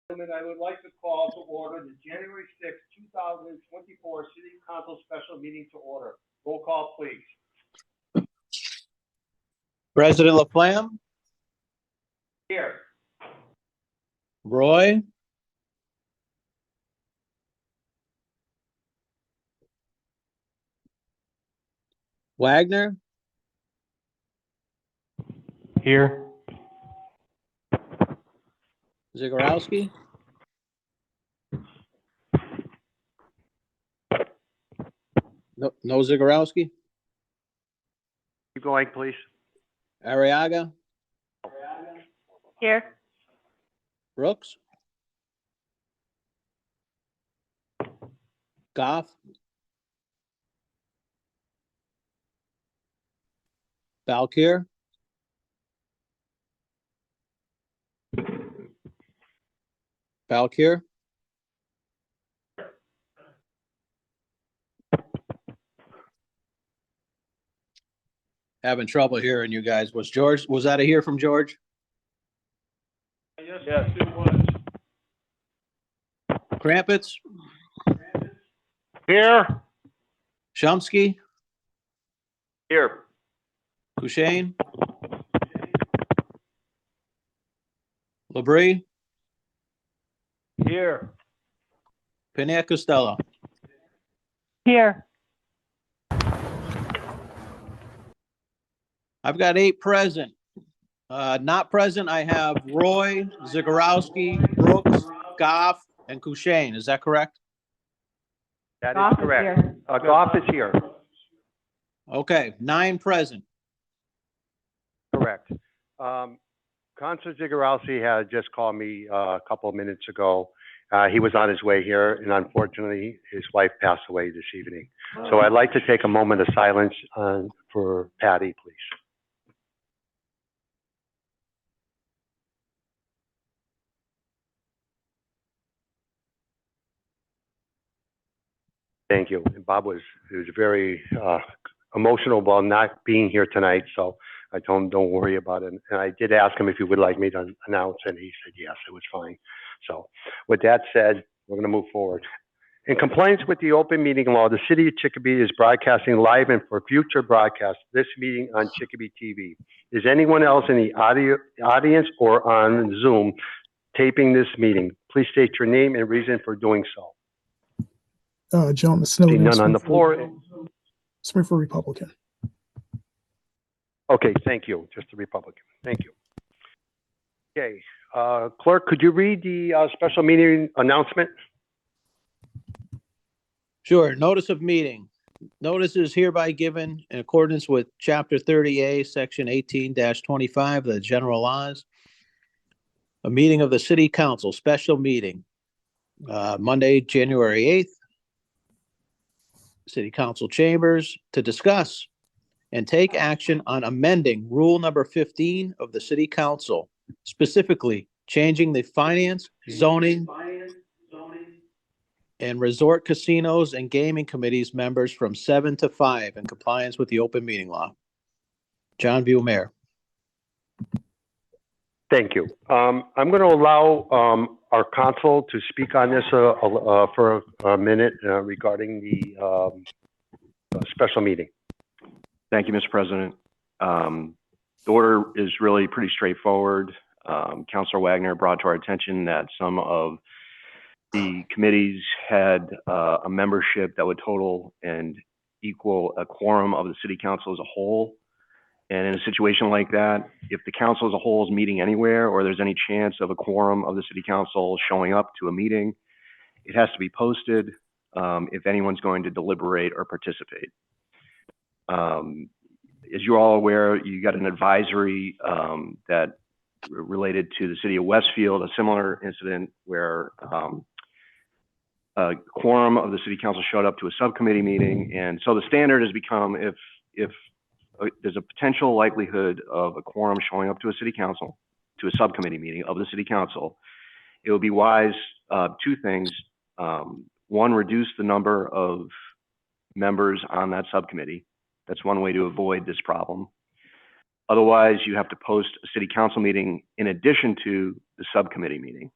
I would like to call to order the January 6th, 2024 City Council Special Meeting to order. Roll call, please. President Laflamme, Here. Roy, Wagner, Here. Zagorowski, no Zagorowski, Keep going, please. Arriaga, Here. Brooks, Goff, Valkyr, Valkyr, having trouble hearing you guys. Was that a hear from George? Yes, it was. Krampitz, Here. Shumsky, Here. Kushane, Labrie, Here. Pena Costello. Here. I've got 8 present. Not present, I have Roy, Zagorowski, Brooks, Goff, and Kushane. Is that correct? That Goff is is correct. here. Goff is here. Okay, 9 present. Correct. Councilor Zagorowski had just called me a couple of minutes ago. He was on his way here, and unfortunately, his wife passed away this evening. So I'd like to take a moment of silence for Patty, please. Thank you. And Bob was very emotional about not being here tonight, so I told him don't worry about it. And I did ask him if he would like me to announce, and he said yes, it was fine. So with that said, we're going to move forward. In compliance with the open meeting law, the city of Chicopee is broadcasting live and for future broadcast this meeting on Chicopee TV. Is anyone else in the audience or on Zoom taping this meeting? Please state your name and reason for doing so. John Snow. None on the floor. Smith for Republican. Okay, thank you. Just a Republican. Thank you. Okay, clerk, could you read the special meeting announcement? Sure. Notice of meeting. Notice is hereby given in accordance with Chapter 30A, Section 18-25 of the General Laws. A meeting of the City Council, special meeting, Monday, January 8th. City Council chambers to discuss and take action on amending Rule Number 15 of the City Council, specifically changing the finance, zoning, and resort casinos and gaming committees members from 7 to 5 in compliance with the open meeting law. John View, Mayor. Thank you. I'm going to allow our council to speak on this for a minute regarding the special meeting. Thank you, Mr. President. The order is really pretty straightforward. Councilor Wagner brought to our attention that some of the committees had a membership that would total and equal a quorum of the city council as a whole. And in a situation like that, if the council as a whole is meeting anywhere, or there's any chance of a quorum of the city council showing up to a meeting, it has to be posted if anyone's going to deliberate or participate. As you're all aware, you got an advisory that related to the city of Westfield, a similar incident where a quorum of the city council showed up to a subcommittee meeting. And so the standard has become if there's a potential likelihood of a quorum showing up to a city council, to a subcommittee meeting of the city council, it would be wise, 2 things. One, reduce the number of members on that subcommittee. That's one way to avoid this problem. Otherwise, you have to post a city council meeting in addition to the subcommittee meeting.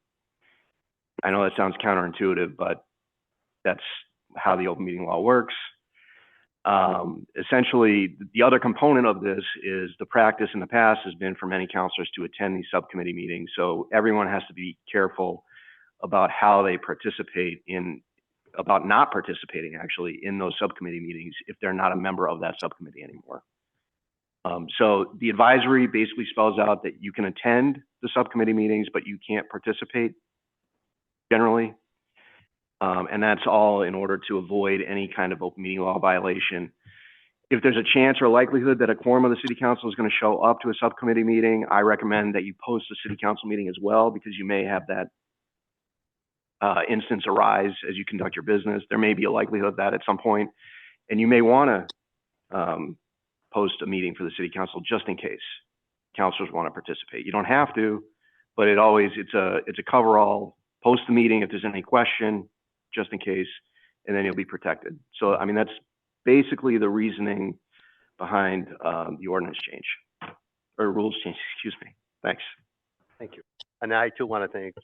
I know that sounds counterintuitive, but that's how the open meeting law works. Essentially, the other component of this is the practice in the past has been for many counselors to attend these subcommittee meetings. So everyone has to be careful about how they participate about not participating actually in those subcommittee meetings if they're not a member of that subcommittee anymore. So the advisory basically spells out that you can attend the subcommittee meetings, but you can't participate generally. And that's all in order to avoid any kind of open meeting law violation. If there's a chance or likelihood that a quorum of the city council is going to show up to a subcommittee meeting, I recommend that you post a city council meeting as well, because you may have that instance arise as you conduct your business. There may be a likelihood of that at some point, and you may want to post a meeting for the city council just in case councilors want to participate. You don't have to, but it's a coverall. Post the meeting if there's any question, just in case, and then you'll be protected. So, I mean, that's basically the reasoning behind the ordinance change, or rules change, excuse me. Thanks. Thank you. And I too want to thank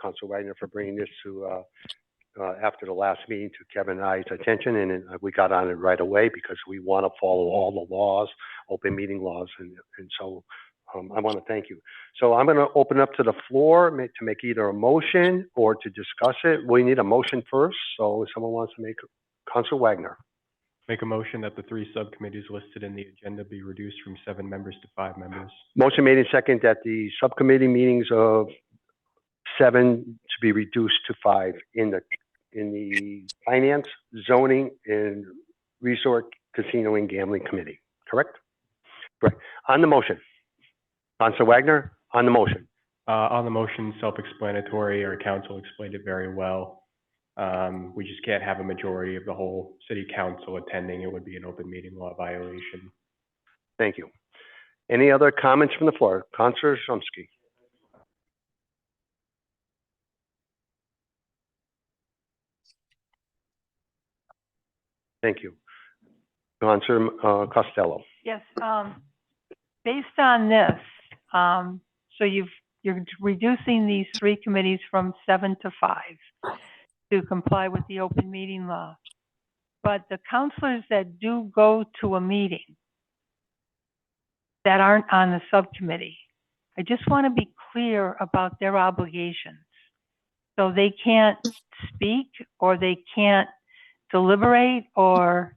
Councilor Wagner for bringing this to, after the last meeting, to Kevin and I's attention, and we got on it right away because we want to follow all the laws, open meeting laws, and so I want to thank you. So I'm going to open up to the floor to make either a motion or to discuss it. We need a motion first, so if someone wants to make, Councilor Wagner. Make a motion that the 3 subcommittees listed in the agenda be reduced from 7 members to 5 members. Motion made in second that the subcommittee meetings of 7 to be reduced to 5 in the Finance, Zoning, and Resort, Casino, and Gambling Committee. Correct? Right. On the motion, Councilor Wagner, on the motion. On the motion, self-explanatory. Our council explained it very well. We just can't have a majority of the whole city council attending. It would be an open meeting law violation. Thank you. Any other comments from the floor? Councilor Shumsky. Thank you. Councilor Costello. Yes, based on this, so you're reducing these 3 committees from 7 to 5 to comply with the open meeting law. But the counselors that do go to a meeting that aren't on the subcommittee, I just want to be clear about their obligations. So they can't speak, or they can't deliberate, or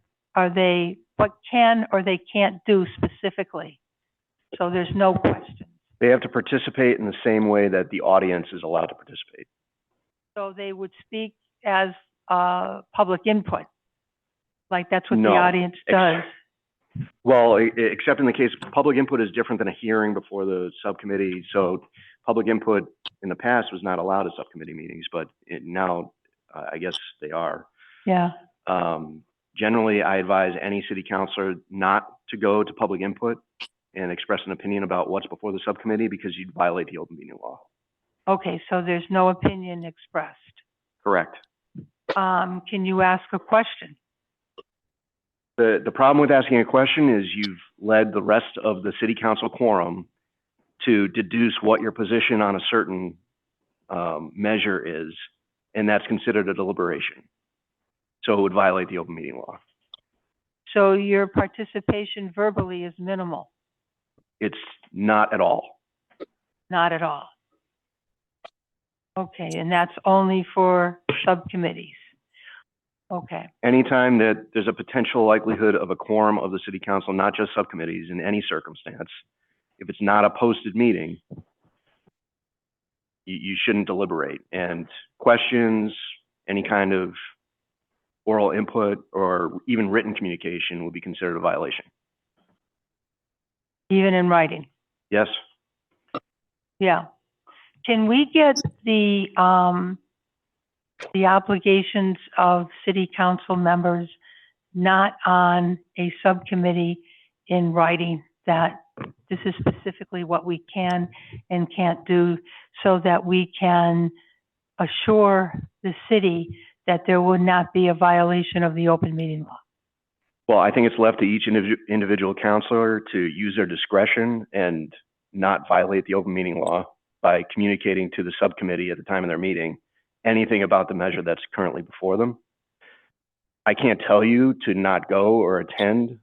what can or they can't do specifically. So there's no question. They have to participate in the same way that the audience is allowed to participate. So they would speak as public input, like that's what the No. audience does. Well, except in the case, public input is different than a hearing before the subcommittee. So public input in the past was not allowed at subcommittee meetings, but now I guess they are. Yeah. Generally, I advise any city councilor not to go to public input and express an opinion about what's before the subcommittee, because you'd violate the open meeting law. Okay, so there's no opinion expressed. Correct. Can you ask a question? The problem with asking a question is you've led the rest of the city council quorum to deduce what your position on a certain measure is, and that's considered a deliberation. So it would violate the open meeting law. So your participation verbally is minimal? It's not at all. Not at all. Okay, and that's only for subcommittees. Okay. Anytime that there's a potential likelihood of a quorum of the city council, not just subcommittees, in any circumstance, if it's not a posted meeting, you shouldn't deliberate. And questions, any kind of oral input, or even written communication would be considered a violation. Even in writing? Yes. Yeah. Can we get the obligations of city council members not on a subcommittee in writing, that this is specifically what we can and can't do, so that we can assure the city that there would not be a violation of the open meeting law? Well, I think it's left to each individual counselor to use their discretion and not violate the open meeting law by communicating to the subcommittee at the time of their meeting anything about the measure that's currently before them. I can't tell you to not go or attend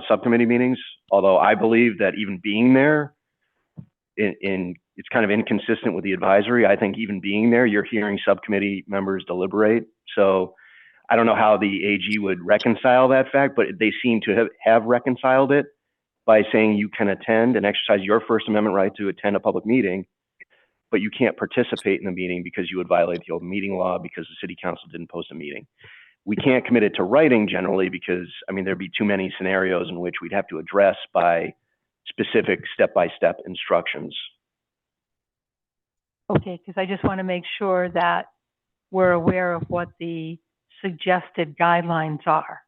subcommittee meetings, although I believe that even being there, it's kind of inconsistent with the advisory. I think even being there, you're hearing subcommittee members deliberate. So I don't know how the AG would reconcile that fact, but they seem to have reconciled it by saying you can attend and exercise your First Amendment right to attend a public meeting, but you can't participate in the meeting because you would violate the open meeting law because the city council didn't post a meeting. We can't commit it to writing generally because, I mean, there'd be too many scenarios in which we'd have to address by specific step-by-step instructions. Okay, because I just want to make sure that we're aware of what the suggested guidelines are.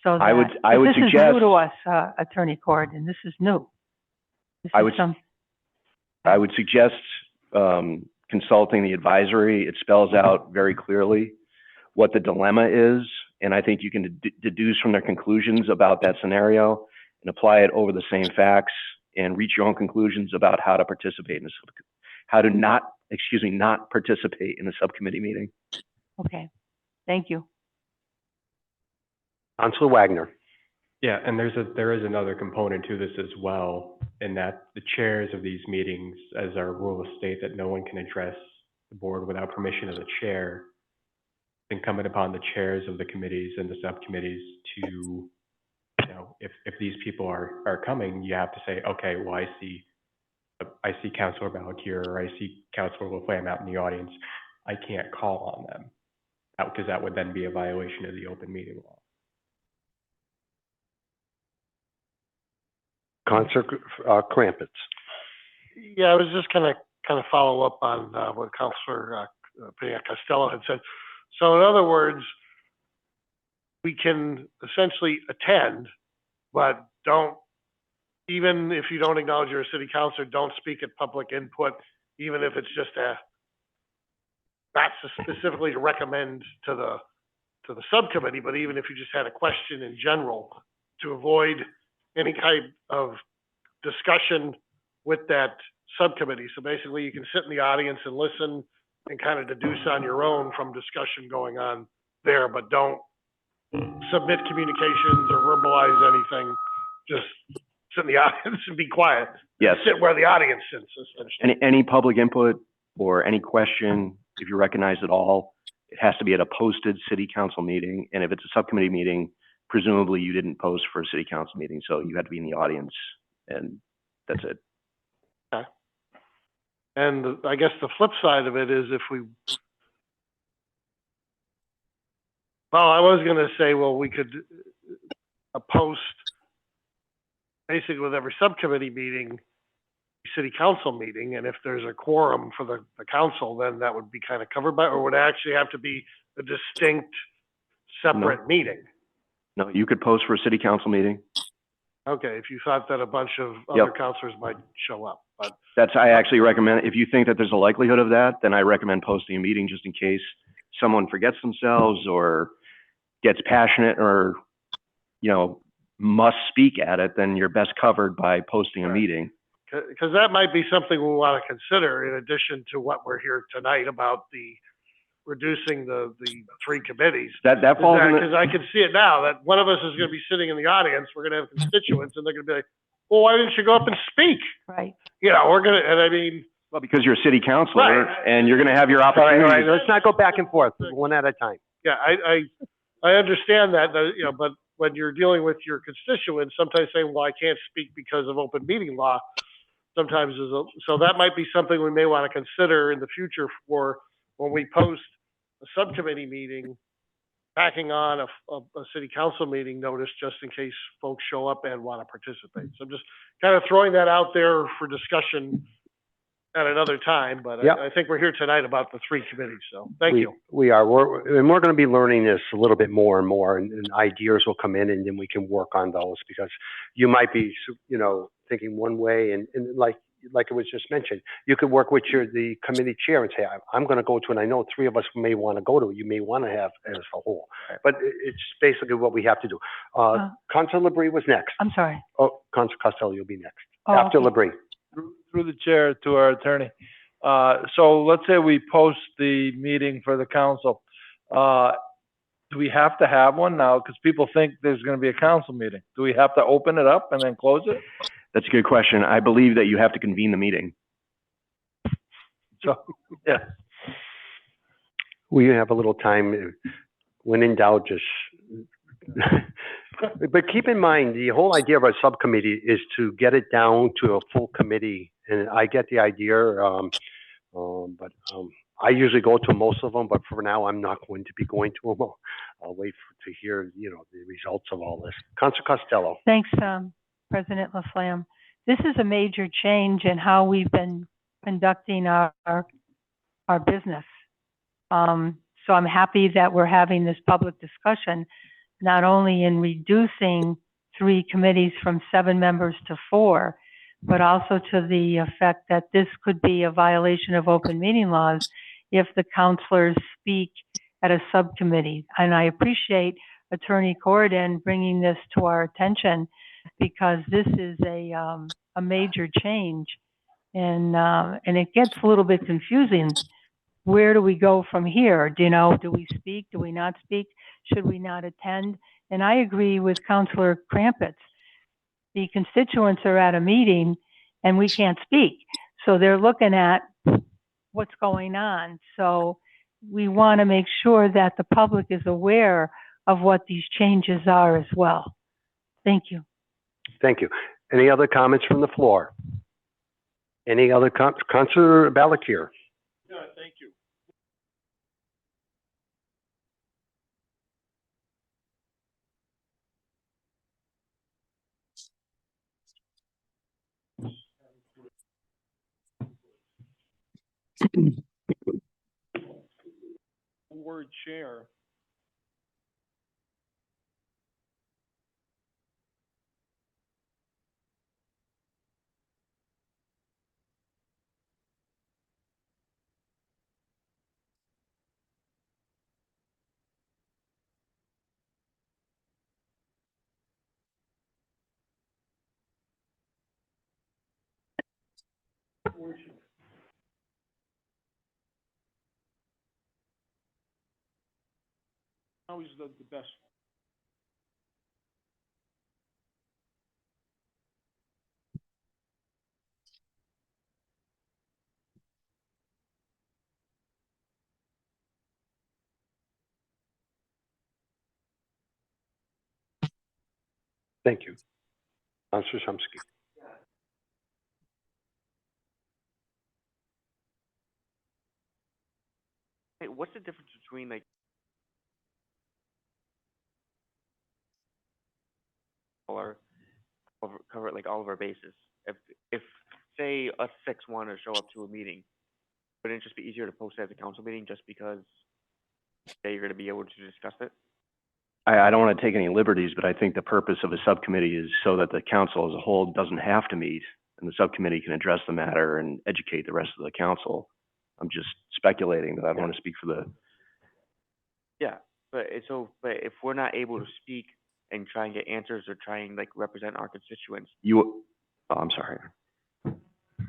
So that, I would this suggest, is new to us, Attorney Corrigan. This is new. I would suggest consulting the advisory. It spells out very clearly what the dilemma is, and I think you can deduce from their conclusions about that scenario and apply it over the same facts and reach your own conclusions about how to participate in this, not participate in a subcommittee meeting. Okay, thank you. Councilor Wagner. Yeah, and there is another component to this as well, in that the chairs of these meetings, as our rules state, that no one can address the board without permission of the chair. It's incumbent upon the chairs of the committees and the subcommittees to, you know, if these people are coming, you have to say, okay, well, I see Councilor Balak here, or I see Councilor Laflamme out in the audience. I can't call on them, because that would then be a violation of the open meeting law. Councilor Krampitz. Yeah, I was just kind of follow up on what Councilor Costello had said. So in other words, we can essentially attend, but don't, even if you don't acknowledge you're a city councilor, don't speak at public input, even if it's just not specifically to recommend to the subcommittee, but even if you just had a question in general, to avoid any kind of discussion with that subcommittee. So basically you can sit in the audience and listen and kind of deduce on your own from discussion going on there, but don't submit communications or verbalize anything. Just sit in the audience and be quiet. Yes. Sit where the audience sits, essentially. Any public input or any question, if you're recognized at all, it has to be at a posted city council meeting. And if it's a subcommittee meeting, presumably you didn't post for a city council meeting, so you had to be in the audience, and that's it. Okay. And I guess the flip side of it is I was going to say, well, we could post basically with every subcommittee meeting, city council meeting, and if there's a quorum for the council, then that would be kind of covered by, or would it actually have to be a distinct, separate meeting? No, you could post for a city council meeting. Okay, if you thought that a bunch of other councilors might show up, but I actually recommend, if you think that there's a likelihood of that, then I recommend posting a meeting just in case someone forgets themselves or gets passionate or, you know, must speak at it, then you're best covered by posting a meeting. Because that might be something we want to consider in addition to what we're here tonight about the reducing the three committees. That falls in because I can see it now that one of us is going to be sitting in the audience. We're going to have constituents, and they're going to be like, "Well, why didn't you go up and speak?" Right. You know, we're gonna, and I mean, well, because you're a city councilor, right, and you're going to have your All opportunity. right, let's not go back and forth, one at a time. yeah, I understand that, you know, but when you're dealing with your constituents, sometimes saying, "Well, I can't speak because of open meeting law," sometimes so that might be something we may want to consider in the future for when we post a subcommittee meeting, packing on a city council meeting notice just in case folks show up and want to participate. So I'm just kind of throwing that out there for discussion at another time, but Yep. I think we're here tonight about the three committees, so thank you. We are. We're going to be learning this a little bit more and more, and ideas will come in, and then we can work on those, because you might be, you know, thinking one way, and like it was just mentioned, you could work with the committee chair and say, I'm going to go to, and I know three of us may want to go to, you may want to have as a whole, but it's basically what we have to do. Councilor Labrie was next. I'm sorry. Oh, Councilor Costello, you'll be next. Oh, After okay. Labrie. Through the chair to our attorney. So let's say we post the meeting for the council. Do we have to have one now? Because people think there's going to be a council meeting. Do we have to open it up and then close it? That's a good question. I believe that you have to convene the meeting. So, yeah. We have a little time. When in doubt, just. But keep in mind, the whole idea of a subcommittee is to get it down to a full committee. And I get the idea, but I usually go to most of them, but for now, I'm not going to be going to them. I'll wait to hear, the results of all this. Councilor Costello. Thanks, President Laflamme. This is a major change in how we've been conducting our business. So I'm happy that we're having this public discussion, not only in reducing 3 committees from 7 members to 4, but also to the effect that this could be a violation of open meeting laws if the councilors speak at a subcommittee. And I appreciate Attorney Corridon bringing this to our attention, because this is a major change, and it gets a little bit confusing. Where do we go from here? Do we speak? Do we not speak? Should we not attend? And I agree with Councilor Crumpets. The constituents are at a meeting and we can't speak. So they're looking at what's going on. So we want to make sure that the public is aware of what these changes are as well. Thank you. Thank you. Any other comments from the floor? Any other Councilor Balakir? Yeah, thank you. Word chair. Always the best. Thank you. Councilor Chomsky. Hey, what's the difference between like cover like all of our bases? If say us 6 want to show up to a meeting, wouldn't it just be easier to post it as a council meeting just because you're going to be able to discuss it? I don't want to take any liberties, but I think the purpose of a subcommittee is so that the council as a whole doesn't have to meet, and the subcommittee can address the matter and educate the rest of the council. I'm just speculating, but I don't want to speak for the. Yeah, but if we're not able to speak and try and get answers or try and like represent our constituents. I'm sorry.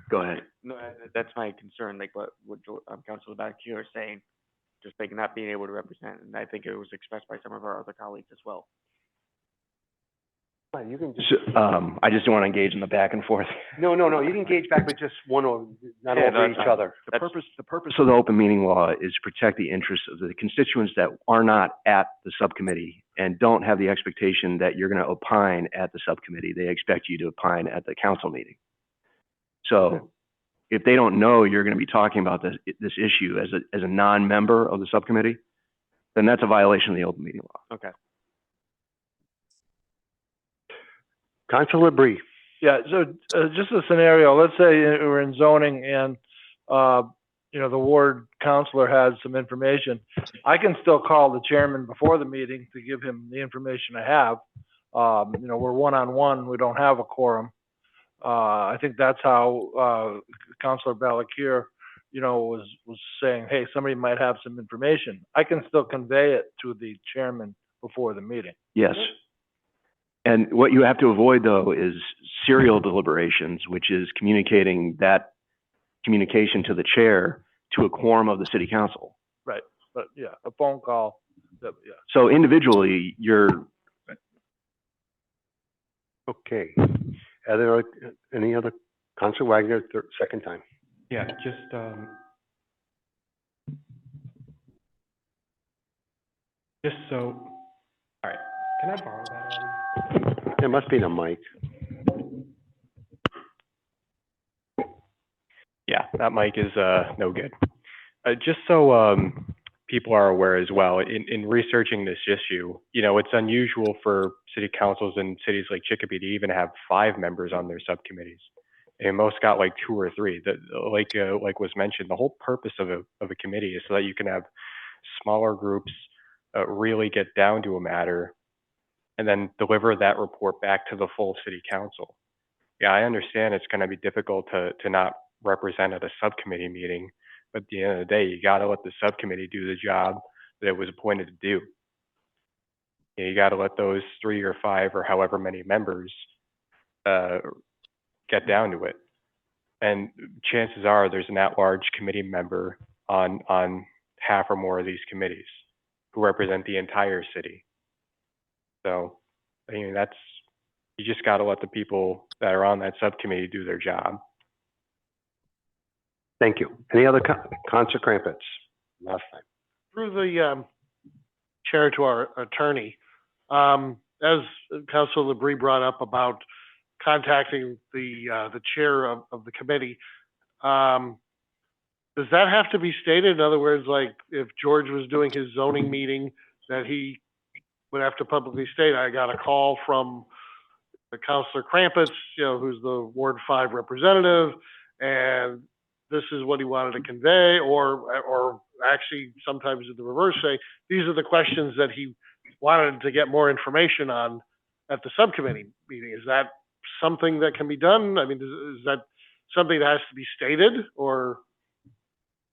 Go ahead. No, that's my concern. Like what Councilor back here is saying, just like not being able to represent, and I think it was expressed by some of our other colleagues as well. You can just. I just don't want to engage in the back and forth. No. You can engage back with just one or not Yeah, over no, each other. The purpose of the open meeting law is to protect the interests of the constituents that are not at the subcommittee and don't have the expectation that you're going to opine at the subcommittee. They expect you to opine at the council meeting. So if they don't know you're going to be talking about this issue as a non-member of the subcommittee, then that's a violation of the open meeting law. Okay. Councilor Bree. Yeah, so just a scenario, let's say we're in zoning and, the ward counselor has some information. I can still call the chairman before the meeting to give him the information I have. We're one-on-one, we don't have a quorum. I think that's how Councilor Balakir, was saying, hey, somebody might have some information. I can still convey it to the chairman before the meeting. Yes. And what you have to avoid, though, is serial deliberations, which is communicating that communication to the chair to a quorum of the city council. Right, but yeah, a phone call, yeah. So individually, you're, Okay. Are there any other, Councilor Wagner, second time? Yeah, just so, all right, can I borrow that? There must be the mic. Yeah, that mic is, no good. Just so, people are aware as well, in researching this issue, you know, it's unusual for city councils in cities like Chicopee to even have 5 members on their subcommittees. And most got like 2 or 3. Like was mentioned, the whole purpose of a committee is so that you can have smaller groups really get down to a matter and then deliver that report back to the full city council. Yeah, I understand it's going to be difficult to not represent at a subcommittee meeting, but at the end of the day, you got to let the subcommittee do the job that it was appointed to do. You got to let those 3 or 5 or however many members get down to it. And chances are there's an at-large committee member on half or more of these committees who represent the entire city. So, I mean, you just got to let the people that are on that subcommittee do their job. Thank you. Any other, Councilor Crumpets? Last time. Through the chair to our attorney, as Councilor LeBrie brought up about contacting the chair of the committee, does that have to be stated? In other words, like if George was doing his zoning meeting, that he would have to publicly state, I got a call from the Councilor Crumpets, you know, who's the Ward 5 representative, and this is what he wanted to convey, or actually sometimes the reverse, say, these are the questions that he wanted to get more information on at the subcommittee meeting. Is that something that can be done? I mean, is that something that has to be stated, or?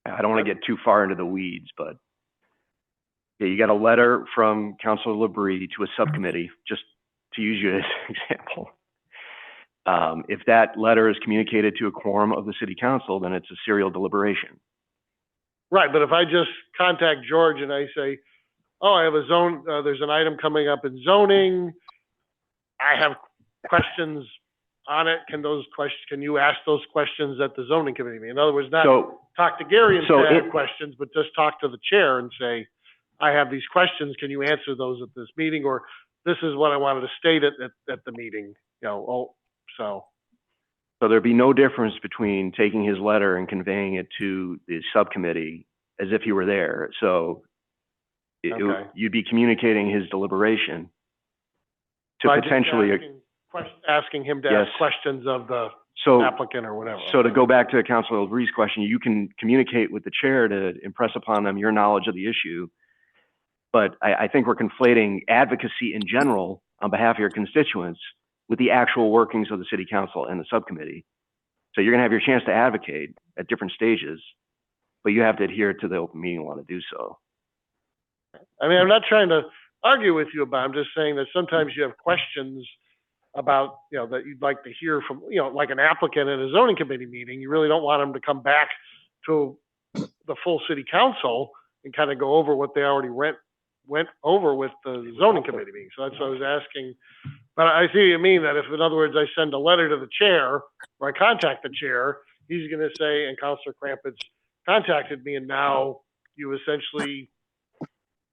I don't want to get too far into the weeds, but yeah, you got a letter from Councilor LeBrie to a subcommittee, just to use you as an example. If that letter is communicated to a quorum of the city council, then it's a serial deliberation. Right, but if I just contact George and I say, oh, I have a zone, there's an item coming up in zoning, I have questions on it, can you ask those questions at the zoning committee meeting? In other words, not talk to Gary and say I have questions, but just talk to the chair and say, I have these questions, can you answer those at this meeting? Or this is what I wanted to state at the meeting, you know, so there'd be no difference between taking his letter and conveying it to the subcommittee as if he were there. So you'd be communicating his deliberation to potentially asking him to ask questions of the applicant or whatever. So to go back to Councilor LeBrie's question, you can communicate with the chair to impress upon them your knowledge of the issue. But I think we're conflating advocacy in general on behalf of your constituents with the actual workings of the city council and the subcommittee. So you're going to have your chance to advocate at different stages, but you have to adhere to the open meeting law to do so. I mean, I'm not trying to argue with you about it. I'm just saying that sometimes you have questions about, you know, that you'd like to hear from, you know, like an applicant at a zoning committee meeting. You really don't want them to come back to the full city council and kind of go over what they already went over with the zoning committee meeting. So that's what I was asking. But I see what you mean, that if, in other words, I send a letter to the chair or I contact the chair, he's going to say, and Councilor Crumpets contacted me, and now you essentially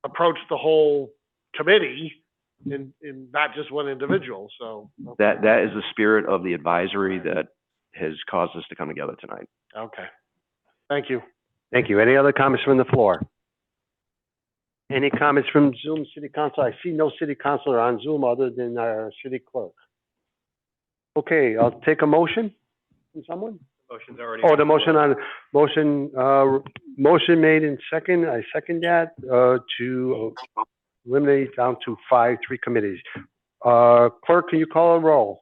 approach the whole committee in not just one individual. So that is the spirit of the advisory that has caused us to come together tonight. Okay. Thank you. Thank you. Any other comments from the floor? Any comments from Zoom City Council? I see no city councilor on Zoom other than our city clerk. Okay, I'll take a motion from someone. Motion's already. Oh, the motion made in second. I second that, to eliminate down to 3 committees. Clerk, can you call a roll?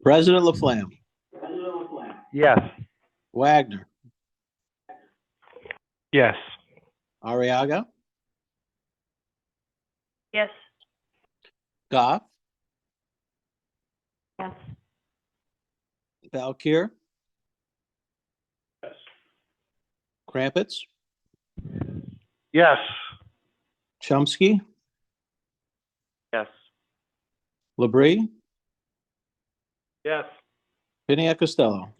President Laflamme, Yes. Wagner, Yes. Arriaga, Yes. Goff, Yes. Valkir, Crumpets, Yes. Chomsky, Yes. Labrie, Yes. Piniac Costello.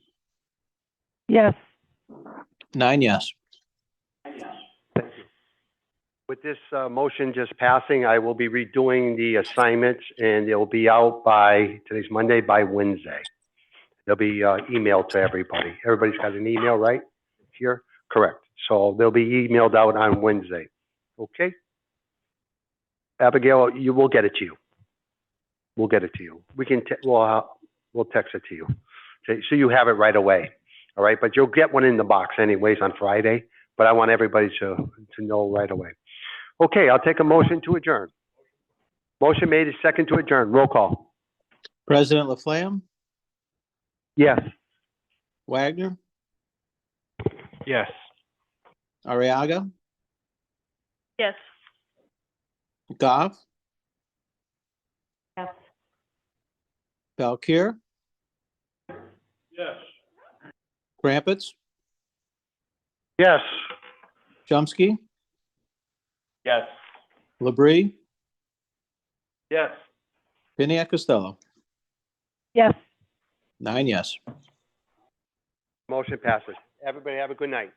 Yes. 9 yes. With this motion just passing, I will be redoing the assignments and they'll be out by, today's Monday, by Wednesday. They'll be emailed to everybody. Everybody's got an email, right? Here? Correct. So they'll be emailed out on Wednesday. Okay? Abigail, you will get it to you. We'll get it to you. We can, we'll text it to you. So you have it right away. All right? But you'll get one in the box anyways on Friday, but I want everybody to know right away. Okay, I'll take a motion to adjourn. Motion made is second to adjourn. Roll call. President Laflamme, Yes. Wagner, Yes. Ariaga, Yes. Goff, Yes. Valkir, Yes. Crumpets, Yes. Chomsky, Yes. Labrie, Yes. Piniac Costello. Yes. 9 yes. Motion passes. Everybody have a good night.